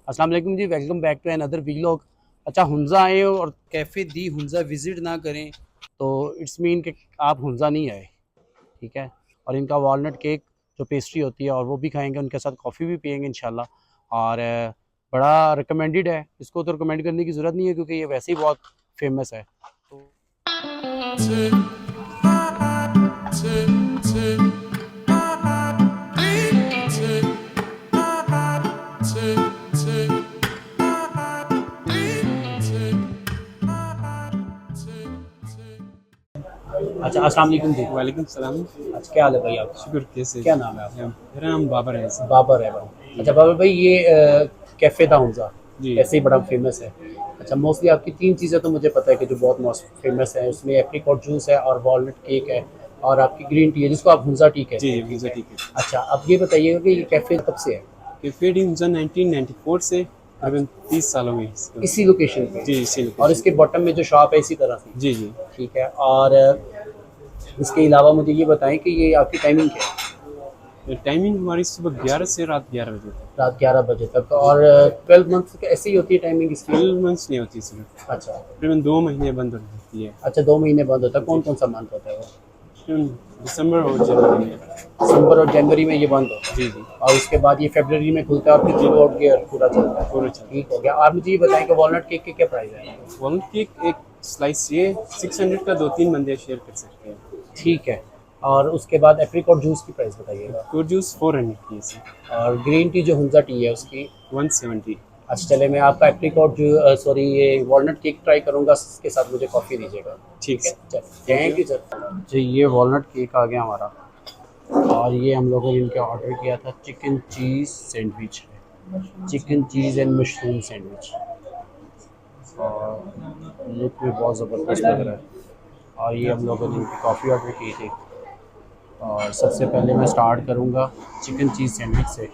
अस्सलाम वालेकुम जी, welcome back to another vlog. अच्छा, हुंजा आए और कैफ़े दी हुंजा विज़िट ना करें तो इट्स मीन कि आप हुंजा नहीं आए, ठीक है। और इनका वॉलनट केक जो पेस्ट्री होती है और वो भी खाएंगे, उनके साथ कॉफ़ी भी पियेंगे इंशाल्लाह। और बड़ा रिकमेंडेड है, इसको तो रिकमेंड करने की ज़रूरत नहीं है क्योंकि ये वैसे ही बहुत फेमस है। तो अच्छा, अस्सलाम वालेकुम जी। वालेकुम सलाम। अच्छा, क्या हाल है भाई आपका? शुक्र, कैसे? क्या नाम है आपका? मेरा नाम बाबर है सर। बाबर है भाई। जी अच्छा बाबर भाई, ये कैफ़े था हुंजा, जी। ऐसे ही बड़ा फेमस है। अच्छा, मोस्टली आपकी तीन चीज़ें तो मुझे पता है कि जो बहुत मोस्ट फेमस है, उसमें एप्रिकॉट जूस है और वॉलनट केक है और आपकी ग्रीन टी है जिसको आप हुंजा टी जी कहते हैं, ठीक मुझे है। ठीक है। अच्छा, अब ये बताइएगा कि ये कैफ़े कब से है? कैफे डी मुझे 1994 से तकरीबन 30 साल हो गए इसको। इसी लोकेशन पे? जी इसी और लोकेशन इसके पे। बॉटम में जो शॉप है इसी तरह से, जी जी। ठीक है। और इसके अलावा मुझे ये बताएं कि ये आपकी टाइमिंग क्या है? टाइमिंग हमारी सुबह 11 से रात 11 बजे तक। रात 11 बजे तक। और 12 मंथ ऐसी ही होती है टाइमिंग इसकी? 12 मंथ्स नहीं होती सिर्फ, अच्छा। तकरीबन 2 महीने बंद हो जाती है। अच्छा, 2 महीने बंद होता है। जी कौन कौन सा मंथ होता है वो? तकरीबन दिसंबर और जनवरी में। दिसंबर और जनवरी में ये बंद होता है जी जी। और उसके बाद ये फरवरी में खुलता है और फिर जी थ्रू आउट ईयर पूरा चलता है। पूरा चलता ठीक हो गया। आप मुझे ये बताएं कि वॉलनट केक के क्या प्राइस है? है। वॉलनट केक एक स्लाइस ये 600 का 2-3 बंदे शेयर कर सकते हैं। ठीक है। और उसके बाद एप्रिकॉट जूस की प्राइस बताइएगा। फ्रूट जूस 400 की है सर। और ग्रीन टी जो हुंजा टी है उसकी? 170। अच्छा, चले मैं आपका एप्रिकॉट जो सॉरी ये वॉलनट केक ट्राई करूँगा, इसके साथ मुझे कॉफ़ी दीजिएगा। ठीक ठीक है, सर। चल thank thank you. You sir जी। ये वॉलनट केक आ गया हमारा और ये हम लोगों ने इनके ऑर्डर किया था chicken cheese sandwich, chicken cheese and mushroom sandwich. और लुक में बहुत ज़बरदस्त लग रहा है। और ये हम लोगों ने इनकी कॉफ़ी ऑर्डर की थी। और सबसे पहले मैं स्टार्ट करूँगा चिकन चीज़ सैंडविच से।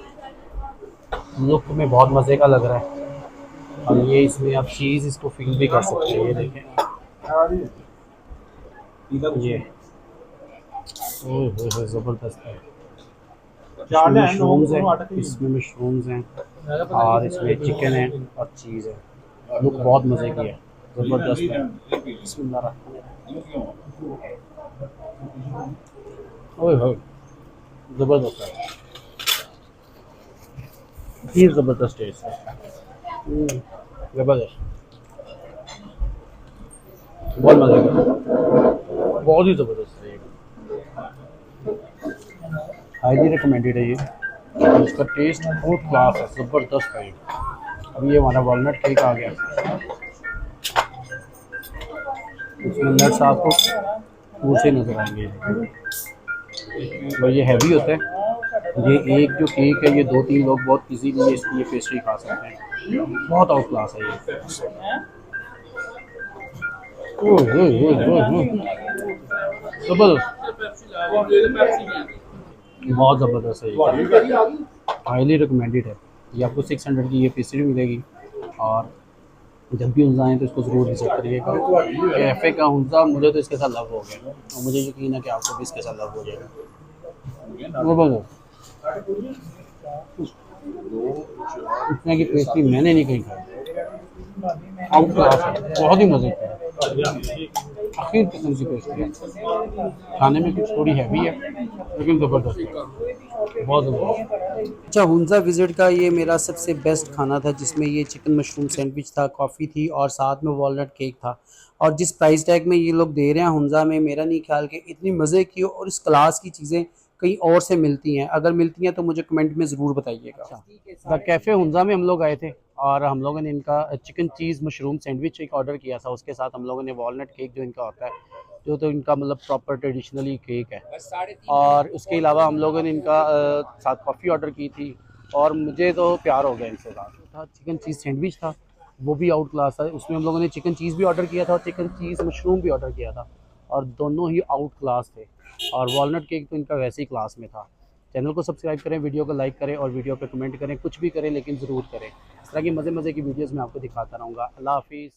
लुक में बहुत मज़े का लग रहा है और ये इसमें आप चीज़ इसको फील भी कर सकते हैं। ये देखें, ये ओह हो ज़बरदस्त है। इसमें मशरूम्स हैं, इसमें मशरूम्स हैं और इसमें चिकन है और चीज़ है। लुक बहुत मज़े की है, ज़बरदस्त है। ओए हो, ज़बरदस्त है, ये ज़बरदस्त टेस्ट है। ज़बरदस्त, बहुत मज़े का, बहुत ही ज़बरदस्त है ये। हाईली रिकमेंडेड है ये और इसका टेस्ट बहुत क्लास है, ज़बरदस्त है ये। अभी ये हमारा वॉलनट केक आ गया, इसमें नट्स आपको दूर से नज़र आएंगे और ये हैवी होता है। ये एक जो केक है ये 2-3 लोग बहुत इजीली इसकी ये पेस्ट्री खा सकते हैं, बहुत आउट क्लास है ये। ज़बरदस्त, बहुत ज़बरदस्त है ये, हाईली रिकमेंडेड है। ये आपको 600 की ये पेस्ट्री मिलेगी और जब भी हुंजा आए तो इसको ज़रूर विजिट करिएगा। कैफ़े का हुंजा मुझे तो इसके साथ लव हो गया और मुझे यकीन है कि आपको भी इसके साथ लव हो जाएगा। इतने की पेस्ट्री मैंने नहीं कहीं खाई, आउट क्लास है, बहुत ही मज़े की है। आखिर किस्म की पेस्ट्री है, खाने में कुछ थोड़ी हैवी है लेकिन ज़बरदस्त है, बहुत ज़बरदस्त। अच्छा, हुंजा विज़िट का ये मेरा सबसे बेस्ट खाना था जिसमें ये चिकन मशरूम सैंडविच था, कॉफ़ी थी और साथ में वॉलनट केक था। और जिस प्राइस टैग में ये लोग दे रहे हैं हुंजा में, मेरा नहीं ख्याल कि इतनी मज़े की और इस क्लास की चीज़ें कहीं और से मिलती हैं। अगर मिलती हैं तो मुझे कमेंट में ज़रूर बताइएगा। द कैफ़े हुंजा में हम लोग आए थे और हम लोगों ने इनका चिकन चीज़ मशरूम सैंडविच एक ऑर्डर किया था। उसके साथ हम लोगों ने वॉलनट केक जो इनका होता है, जो तो इनका मतलब प्रॉपर ट्रेडिशनली केक है, और उसके अलावा हम लोगों ने इनका साथ कॉफ़ी ऑर्डर की थी और मुझे तो प्यार हो गया इनसे। साथ था चिकन चीज़ सैंडविच था, वो भी आउट क्लास था। उसमें हम लोगों ने चिकन चीज़ भी ऑर्डर किया था और चिकन चीज़ मशरूम भी ऑर्डर किया था और दोनों ही आउट क्लास थे। और वॉलनट केक तो इनका वैसे ही क्लास में था। चैनल को सब्सक्राइब करें, वीडियो को लाइक करें और वीडियो पे कमेंट करें, कुछ भी करें लेकिन ज़रूर करें। इस तरह की मज़े मज़े की वीडियोज़ मैं आपको दिखाता रहूँगा। अल्लाह हाफिज़।